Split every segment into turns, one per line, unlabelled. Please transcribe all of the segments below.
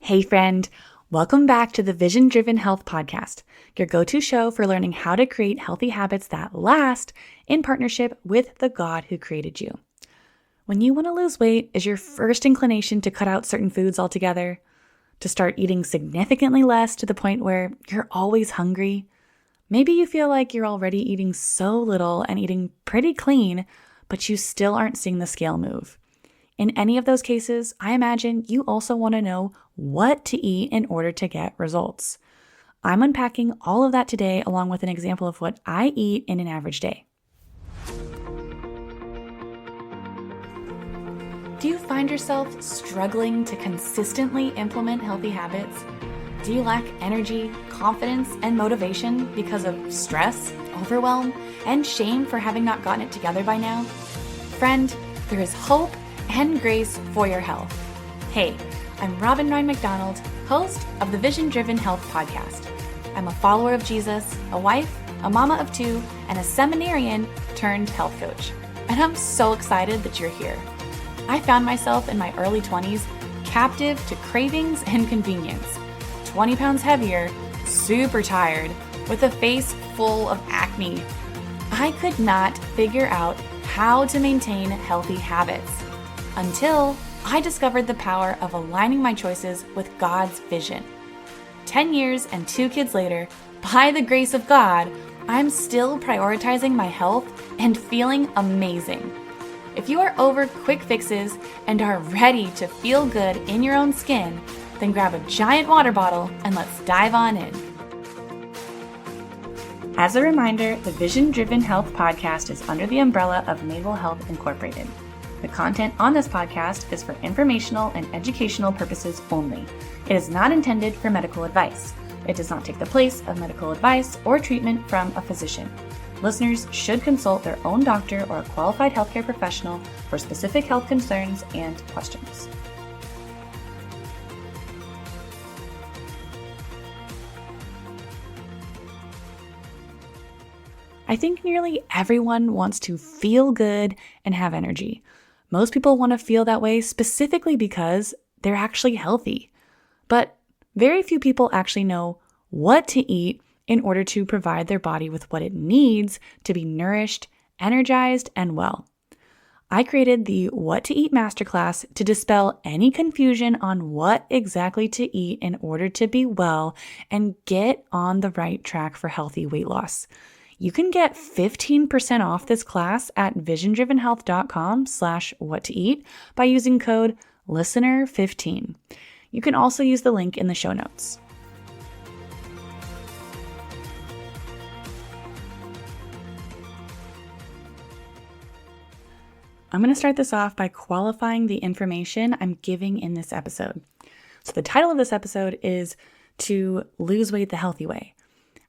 Hey friend, welcome back to the Vision Driven Health Podcast, your go-to show for learning how to create healthy habits that last in partnership with the God who created you. When you want to lose weight, is your first inclination to cut out certain foods altogether? To start eating significantly less to the point where you're always hungry? Maybe you feel like you're already eating so little and eating pretty clean, but you still aren't seeing the scale move. In any of those cases, I imagine you also want to know what to eat in order to get results. I'm unpacking all of that today, along with an example of what I eat in an average day. Do you find yourself struggling to consistently implement healthy habits? Do you lack energy, confidence, and motivation because of stress, overwhelm, and shame for having not gotten it together by now? Friend, there is hope and grace for your health. Hey, I'm Robin Ryan McDonald, host of the Vision Driven Health Podcast. I'm a follower of Jesus, a wife, a mama of two, and a seminarian turned health coach. And I'm so excited that you're here. I found myself in my early 20s captive to cravings and convenience, 20 pounds heavier, super tired, with a face full of acne. I could not figure out how to maintain healthy habits until I discovered the power of aligning my choices with God's vision. 10 years and 2 kids later, by the grace of God, I'm still prioritizing my health and feeling amazing. If you are over quick fixes and are ready to feel good in your own skin, then grab a giant water bottle and let's dive on in. As a reminder, the Vision Driven Health Podcast is under the umbrella of Naval Health Incorporated. The content on this podcast is for informational and educational purposes only. It is not intended for medical advice. It does not take the place of medical advice or treatment from a physician. Listeners should consult their own doctor or a qualified healthcare professional for specific health concerns and questions. I think nearly everyone wants to feel good and have energy. Most people want to feel that way specifically because they're actually healthy. But very few people actually know what to eat in order to provide their body with what it needs to be nourished, energized, and well. I created the What to Eat Masterclass to dispel any confusion on what exactly to eat in order to be well and get on the right track for healthy weight loss. You can get 15% off this class at visiondrivenhealth.com/whattoeat by using code LISTENER15. You can also use the link in the show notes. I'm going to start this off by qualifying the information I'm giving in this episode. So the title of this episode is To Lose Weight the Healthy Way.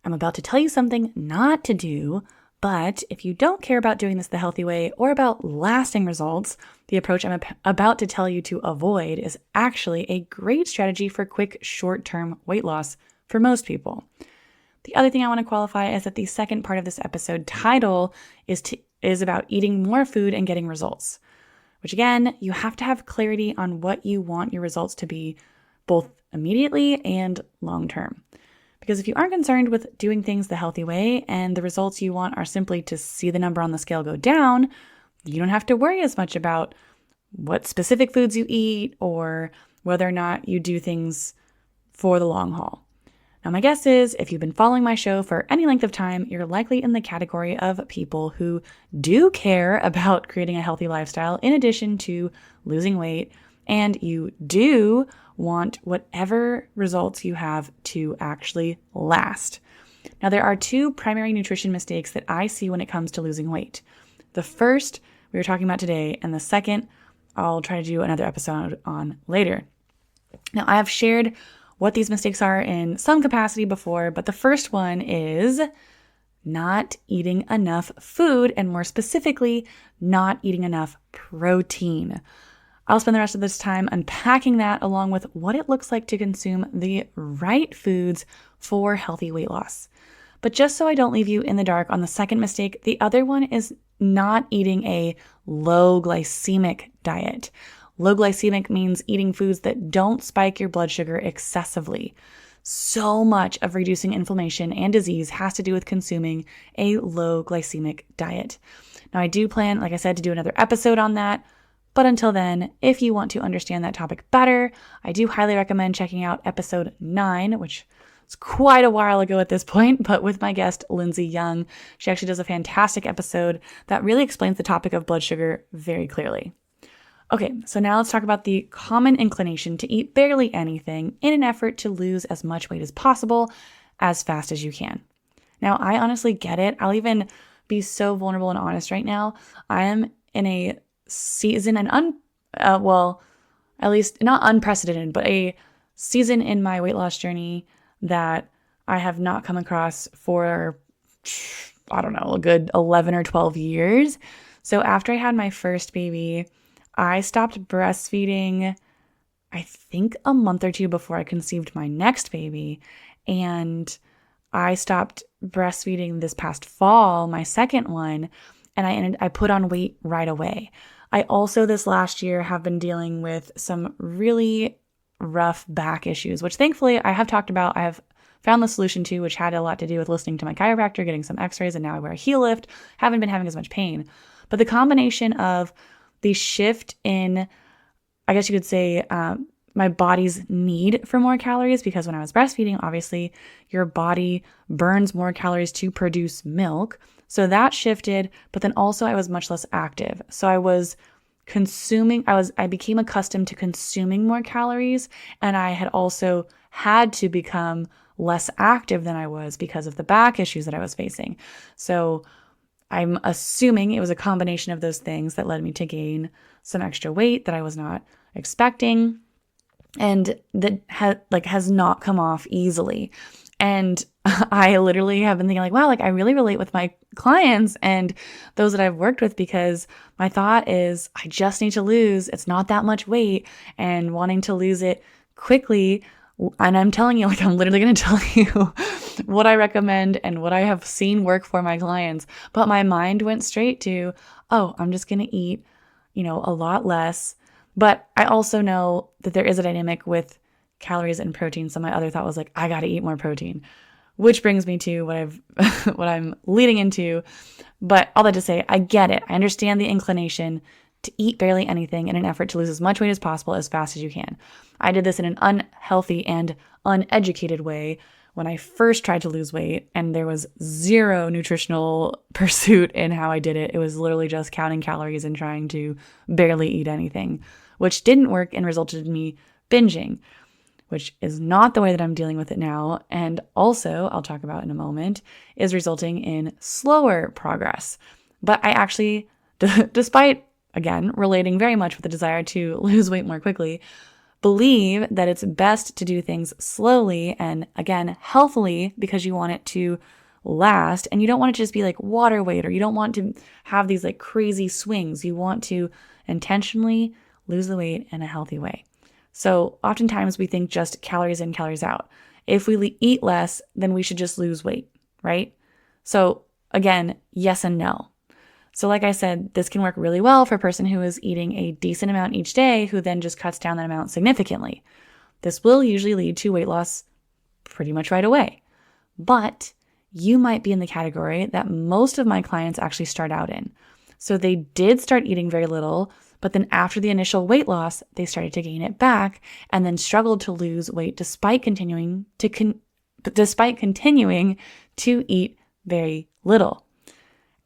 I'm about to tell you something not to do, but if you don't care about doing this the healthy way or about lasting results, the approach I'm about to tell you to avoid is actually a great strategy for quick, short-term weight loss for most people. The other thing I want to qualify is that the second part of this episode title is about eating more food and getting results, which again, you have to have clarity on what you want your results to be, both immediately and long-term. Because if you aren't concerned with doing things the healthy way and the results you want are simply to see the number on the scale go down, you don't have to worry as much about what specific foods you eat or whether or not you do things for the long haul. Now, my guess is if you've been following my show for any length of time, you're likely in the category of people who do care about creating a healthy lifestyle in addition to losing weight, and you do want whatever results you have to actually last. Now, there are 2 primary nutrition mistakes that I see when it comes to losing weight. The first we were talking about today, and the second I'll try to do another episode on later. Now, I have shared what these mistakes are in some capacity before, but the first one is not eating enough food, and more specifically, not eating enough protein. I'll spend the rest of this time unpacking that along with what it looks like to consume the right foods for healthy weight loss. But just so I don't leave you in the dark on the second mistake, the other one is not eating a low glycemic diet. Low glycemic means eating foods that don't spike your blood sugar excessively. So much of reducing inflammation and disease has to do with consuming a low glycemic diet. Now, I do plan, like I said, to do another episode on that. But until then, if you want to understand that topic better, I do highly recommend checking out episode 9, which is quite a while ago at this point, but with my guest, Lindsay Young. She actually does a fantastic episode that really explains the topic of blood sugar very clearly. Okay, so now let's talk about the common inclination to eat barely anything in an effort to lose as much weight as possible as fast as you can. Now, I honestly get it. I'll even be so vulnerable and honest right now. I am in a season, at least not unprecedented, but a season in my weight loss journey that I have not come across for, I don't know, a good 11 or 12 years. So after I had my first baby, I stopped breastfeeding, I think a month or two before I conceived my next baby. And I stopped breastfeeding this past fall, my second one, and I put on weight right away. I also this last year have been dealing with some really rough back issues, which thankfully I have talked about. I have found the solution to, which had a lot to do with listening to my chiropractor, getting some x-rays, and now I wear a heel lift. Haven't been having as much pain. But the combination of the shift in, I guess you could say, my body's need for more calories, because when I was breastfeeding, obviously your body burns more calories to produce milk. So that shifted, but then also I was much less active. So I became accustomed to consuming more calories, and I had also had to become less active than I was because of the back issues that I was facing. So I'm assuming it was a combination of those things that led me to gain some extra weight that I was not expecting, and that has not come off easily. And I literally have been thinking like, wow, I really relate with my clients and those that I've worked with, because my thought is I just need to lose. It's not that much weight, and wanting to lose it quickly. And I'm telling you, I'm literally going to tell you what I recommend and what I have seen work for my clients. But my mind went straight to, oh, I'm just going to eat, a lot less. But I also know that there is a dynamic with calories and protein. So my other thought was I got to eat more protein, which brings me to what I'm leading into. But all that to say, I get it. I understand the inclination to eat barely anything in an effort to lose as much weight as possible as fast as you can. I did this in an unhealthy and uneducated way when I first tried to lose weight, and there was zero nutritional pursuit in how I did it. It was literally just counting calories and trying to barely eat anything, which didn't work and resulted in me binging, which is not the way that I'm dealing with it now. And also, I'll talk about in a moment, is resulting in slower progress. But I actually, despite, again, relating very much with the desire to lose weight more quickly, believe that it's best to do things slowly and, again, healthily, because you want it to last, and you don't want it to just be like water weight, or you don't want to have these crazy swings. You want to intentionally lose the weight in a healthy way. So oftentimes we think just calories in, calories out. If we eat less, then we should just lose weight, right? So again, yes and no. So like I said, this can work really well for a person who is eating a decent amount each day, who then just cuts down that amount significantly. This will usually lead to weight loss pretty much right away. But you might be in the category that most of my clients actually start out in. So they did start eating very little, but then after the initial weight loss, they started to gain it back and then struggled to lose weight despite continuing to eat very little.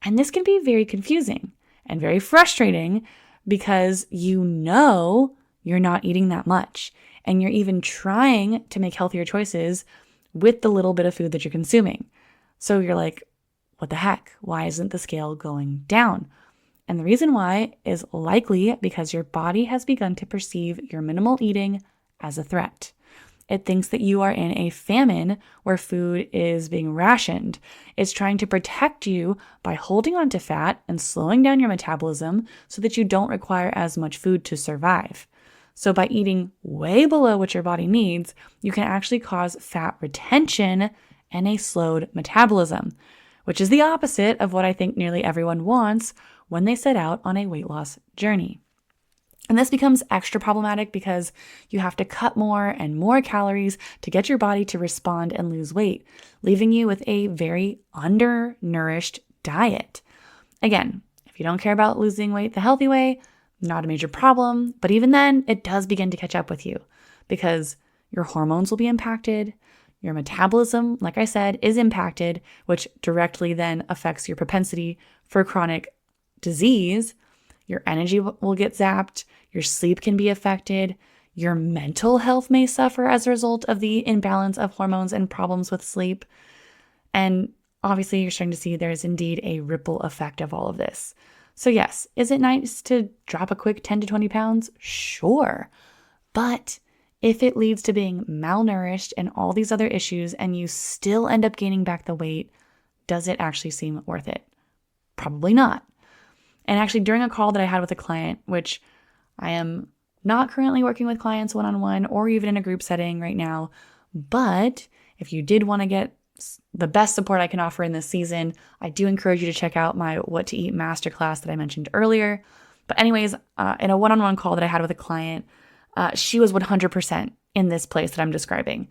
And this can be very confusing and very frustrating, because you're not eating that much, and you're even trying to make healthier choices with the little bit of food that you're consuming. So you're like, what the heck? Why isn't the scale going down? And the reason why is likely because your body has begun to perceive your minimal eating as a threat. It thinks that you are in a famine where food is being rationed. It's trying to protect you by holding on to fat and slowing down your metabolism so that you don't require as much food to survive. So by eating way below what your body needs, you can actually cause fat retention and a slowed metabolism, which is the opposite of what I think nearly everyone wants when they set out on a weight loss journey. And this becomes extra problematic because you have to cut more and more calories to get your body to respond and lose weight, leaving you with a very undernourished diet. Again, if you don't care about losing weight the healthy way, not a major problem, but even then, it does begin to catch up with you because your hormones will be impacted, your metabolism, like I said, is impacted, which directly then affects your propensity for chronic disease. Your energy will get zapped, your sleep can be affected, your mental health may suffer as a result of the imbalance of hormones and problems with sleep. And obviously, you're starting to see there's indeed a ripple effect of all of this. So yes, is it nice to drop a quick 10 to 20 pounds? Sure. But if it leads to being malnourished and all these other issues and you still end up gaining back the weight, does it actually seem worth it? Probably not. And actually, during a call that I had with a client, which I am not currently working with clients one-on-one or even in a group setting right now, but if you did want to get the best support I can offer in this season, I do encourage you to check out my What to Eat Masterclass that I mentioned earlier. But anyways, in a one-on-one call that I had with a client, she was 100% in this place that I'm describing.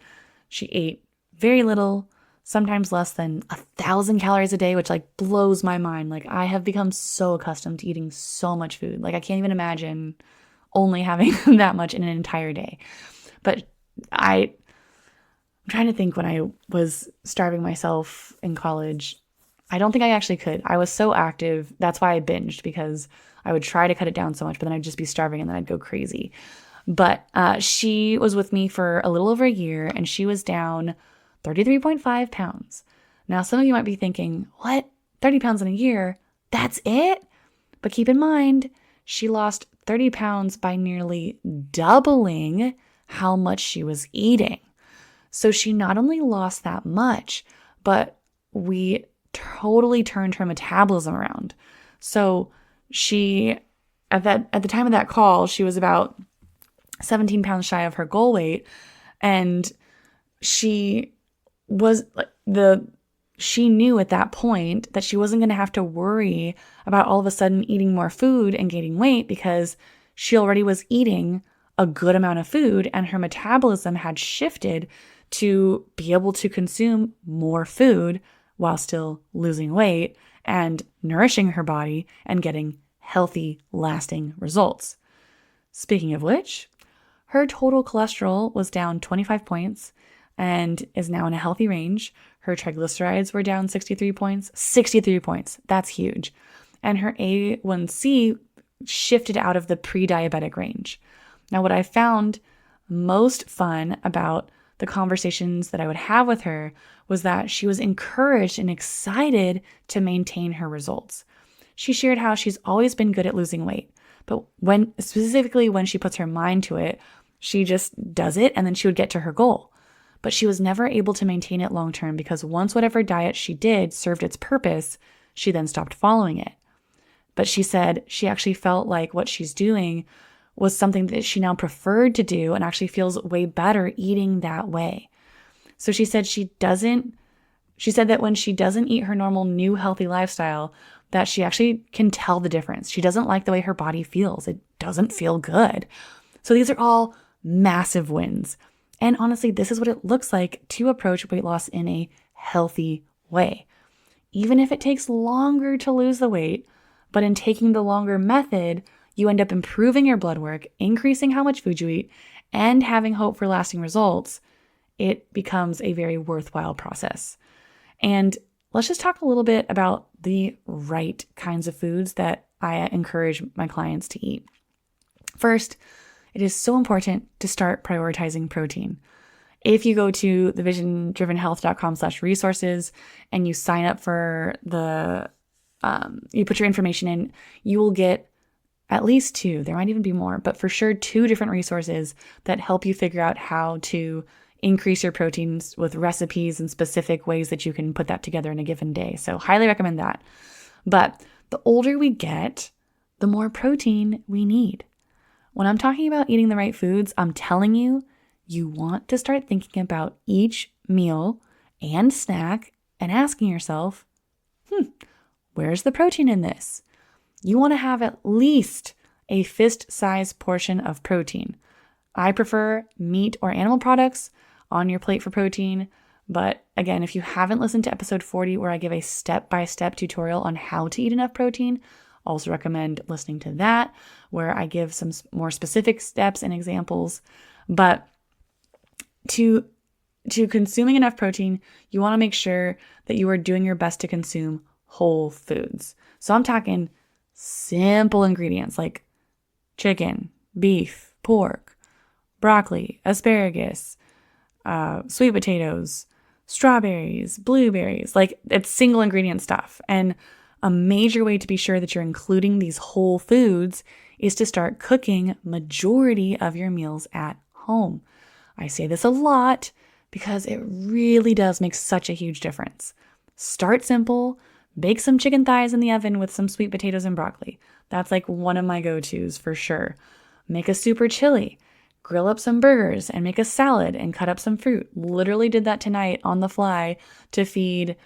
She ate very little, sometimes less than 1,000 calories a day, which like blows my mind. Like I have become so accustomed to eating so much food. Like I can't even imagine only having that much in an entire day. But I'm trying to think when I was starving myself in college, I don't think I actually could. I was so active. That's why I binged, because I would try to cut it down so much, but then I'd just be starving and then I'd go crazy. But she was with me for a little over a year and she was down 33.5 pounds. Now, some of you might be thinking, what? 30 pounds in a year? That's it? But keep in mind, she lost 30 pounds by nearly doubling how much she was eating. So she not only lost that much, but we totally turned her metabolism around. So she, at the time of that call, she was about 17 pounds shy of her goal weight. And she knew at that point that she wasn't going to have to worry about all of a sudden eating more food and gaining weight because she already was eating a good amount of food and her metabolism had shifted to be able to consume more food while still losing weight and nourishing her body and getting healthy, lasting results. Speaking of which, her total cholesterol was down 25 points and is now in a healthy range. Her triglycerides were down 63 points. 63 points. That's huge. And her A1C shifted out of the pre-diabetic range. Now, what I found most fun about the conversations that I would have with her was that she was encouraged and excited to maintain her results. She shared how she's always been good at losing weight, but specifically when she puts her mind to it, she just does it and then she would get to her goal. But she was never able to maintain it long term because once whatever diet she did served its purpose, she then stopped following it. But she said she actually felt like what she's doing was something that she now preferred to do and actually feels way better eating that way. So she said that when she doesn't eat her normal new healthy lifestyle, that she actually can tell the difference. She doesn't like the way her body feels. It doesn't feel good. So these are all massive wins. And honestly, this is what it looks like to approach weight loss in a healthy way. Even if it takes longer to lose the weight, but in taking the longer method, you end up improving your blood work, increasing how much food you eat, and having hope for lasting results, it becomes a very worthwhile process. And let's just talk a little bit about the right kinds of foods that I encourage my clients to eat. First, it is so important to start prioritizing protein. If you go to thevisiondrivenhealth.com/resources and you sign up for you put your information in, you will get at least 2, there might even be more, but for sure 2 different resources that help you figure out how to increase your proteins with recipes and specific ways that you can put that together in a given day. So highly recommend that. But the older we get, the more protein we need. When I'm talking about eating the right foods, I'm telling you, you want to start thinking about each meal and snack and asking yourself, where's the protein in this? You want to have at least a fist-sized portion of protein. I prefer meat or animal products on your plate for protein. But again, if you haven't listened to episode 40, where I give a step-by-step tutorial on how to eat enough protein, also recommend listening to that, where I give some more specific steps and examples. But to consuming enough protein, you want to make sure that you are doing your best to consume whole foods. So I'm talking simple ingredients like chicken, beef, pork, broccoli, asparagus, sweet potatoes, strawberries, blueberries. Like, it's single ingredient stuff. And a major way to be sure that you're including these whole foods is to start cooking majority of your meals at home. I say this a lot because it really does make such a huge difference. Start simple, bake some chicken thighs in the oven with some sweet potatoes and broccoli. That's like one of my go-tos for sure. Make a super chili. Grill up some burgers and make a salad and cut up some fruit. Literally did that tonight on the fly to feed.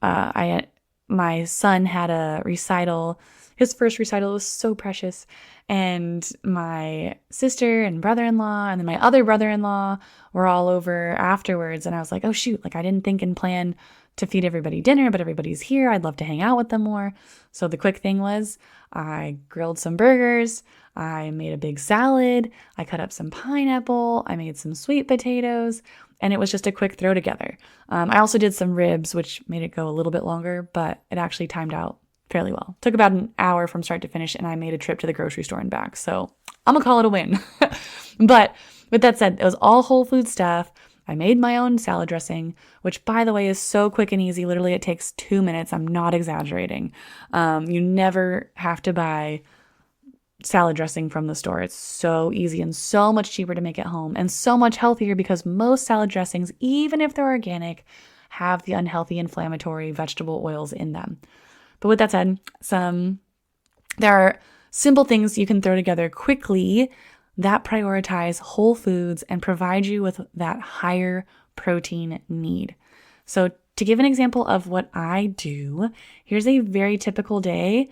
My son had a recital. His first recital was so precious. And my sister and brother-in-law and then my other brother-in-law were all over afterwards. And I was like, oh shoot, like I didn't think and plan to feed everybody dinner, but everybody's here. I'd love to hang out with them more. So the quick thing was I grilled some burgers. I made a big salad. I cut up some pineapple. I made some sweet potatoes, and it was just a quick throw together. I also did some ribs, which made it go a little bit longer, but it actually timed out fairly well. Took about an hour from start to finish, and I made a trip to the grocery store and back. So I'm gonna call it a win. But with that said, it was all whole food stuff. I made my own salad dressing, which, by the way, is so quick and easy. Literally, it takes 2 minutes. I'm not exaggerating. You never have to buy salad dressing from the store. It's so easy and so much cheaper to make at home and so much healthier because most salad dressings, even if they're organic, have the unhealthy inflammatory vegetable oils in them. But with that said, there are simple things you can throw together quickly that prioritize whole foods and provide you with that higher protein need. So to give an example of what I do, here's a very typical day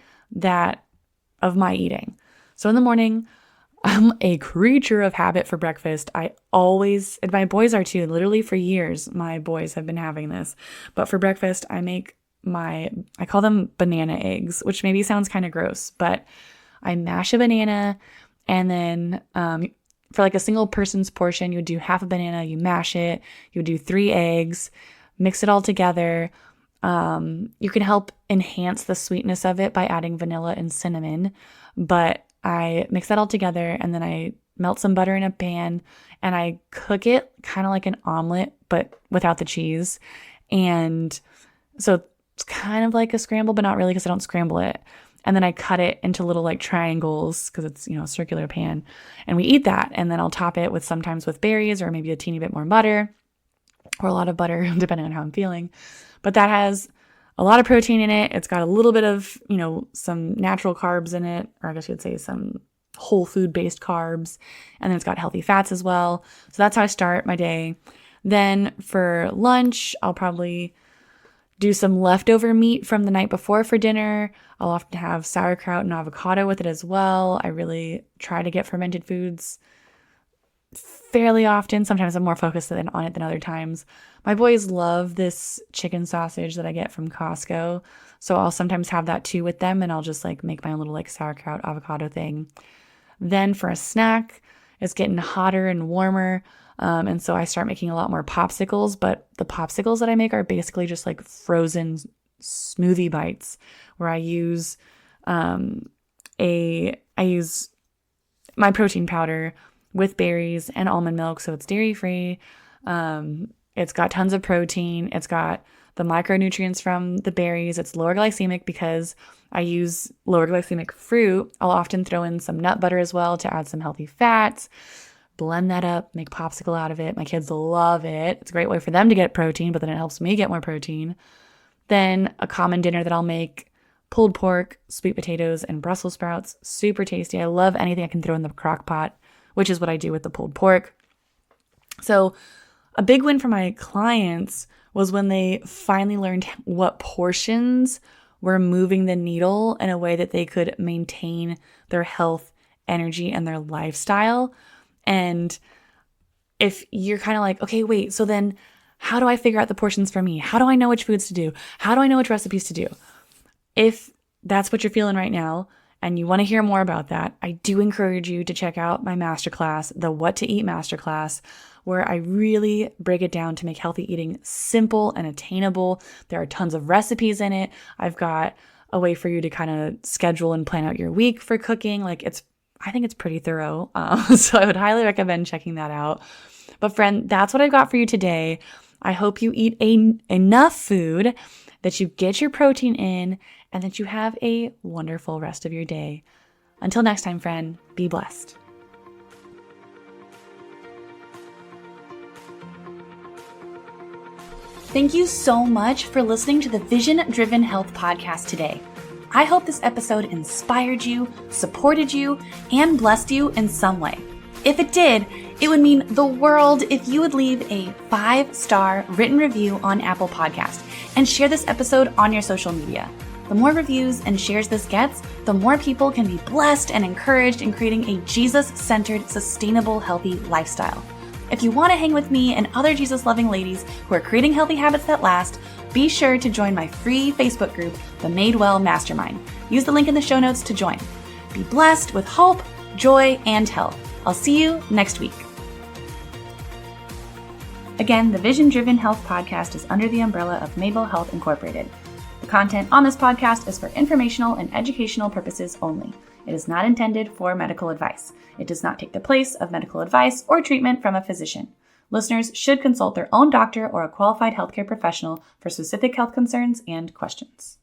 of my eating. So in the morning, I'm a creature of habit for breakfast. And my boys are too, literally for years, my boys have been having this. But for breakfast, I call them banana eggs, which maybe sounds kind of gross, but I mash a banana and then for like a single person's portion, you would do half a banana, you mash it, you would do 3 eggs, mix it all together. You can help enhance the sweetness of it by adding vanilla and cinnamon, but I mix that all together and then I melt some butter in a pan and I cook it kind of like an omelet, but without the cheese. And so it's kind of like a scramble, but not really because I don't scramble it. And then I cut it into little like triangles because it's, a circular pan, and we eat that. And then I'll top it sometimes with berries or maybe a teeny bit more butter or a lot of butter, depending on how I'm feeling. But that has a lot of protein in it. It's got a little bit of, some natural carbs in it, or I guess you'd say some whole food based carbs. And then it's got healthy fats as well. So that's how I start my day. Then for lunch, I'll probably do some leftover meat from the night before for dinner. I'll often have sauerkraut and avocado with it as well. I really try to get fermented foods fairly often. Sometimes I'm more focused on it than other times. My boys love this chicken sausage that I get from Costco. So I'll sometimes have that too with them, and I'll just make my own little sauerkraut avocado thing. Then for a snack, it's getting hotter and warmer. And so I start making a lot more popsicles, but the popsicles that I make are basically just frozen smoothie bites where I use I use my protein powder with berries and almond milk, so it's dairy free. It's got tons of protein. It's got the micronutrients from the berries. It's lower glycemic because I use lower glycemic fruit. I'll often throw in some nut butter as well to add some healthy fats. Blend that up, make popsicle out of it. My kids love it. It's a great way for them to get protein, but then it helps me get more protein. Then a common dinner that I'll make, pulled pork, sweet potatoes, and Brussels sprouts. Super tasty. I love anything I can throw in the crock pot, which is what I do with the pulled pork. So a big win for my clients was when they finally learned what portions were moving the needle in a way that they could maintain their health energy and their lifestyle. And if you're kind of like, okay, wait, so then how do I figure out the portions for me? How do I know which foods to do? How do I know which recipes to do? If that's what you're feeling right now and you want to hear more about that, I do encourage you to check out my masterclass, the What to Eat Masterclass, where I really break it down to make healthy eating simple and attainable. There are tons of recipes in it. I've got a way for you to kind of schedule and plan out your week for cooking. I think it's pretty thorough. So I would highly recommend checking that out. But friend, that's what I've got for you today. I hope you eat enough food, that you get your protein in, and that you have a wonderful rest of your day. Until next time, friend, be blessed. Thank you so much for listening to the Vision Driven Health Podcast today. I hope this episode inspired you, supported you, and blessed you in some way. If it did, it would mean the world if you would leave a 5-star written review on Apple Podcast and share this episode on your social media. The more reviews and shares this gets, the more people can be blessed and encouraged in creating a Jesus-centered, sustainable, healthy lifestyle. If you want to hang with me and other Jesus-loving ladies who are creating healthy habits that last, be sure to join my free Facebook group, the Made Well Mastermind. Use the link in the show notes to join. Be blessed with hope, joy, and health. I'll see you next week. Again, the Vision Driven Health Podcast is under the umbrella of Made Well Health Incorporated. The content on this podcast is for informational and educational purposes only. It is not intended for medical advice. It does not take the place of medical advice or treatment from a physician. Listeners should consult their own doctor or a qualified healthcare professional for specific health concerns and questions.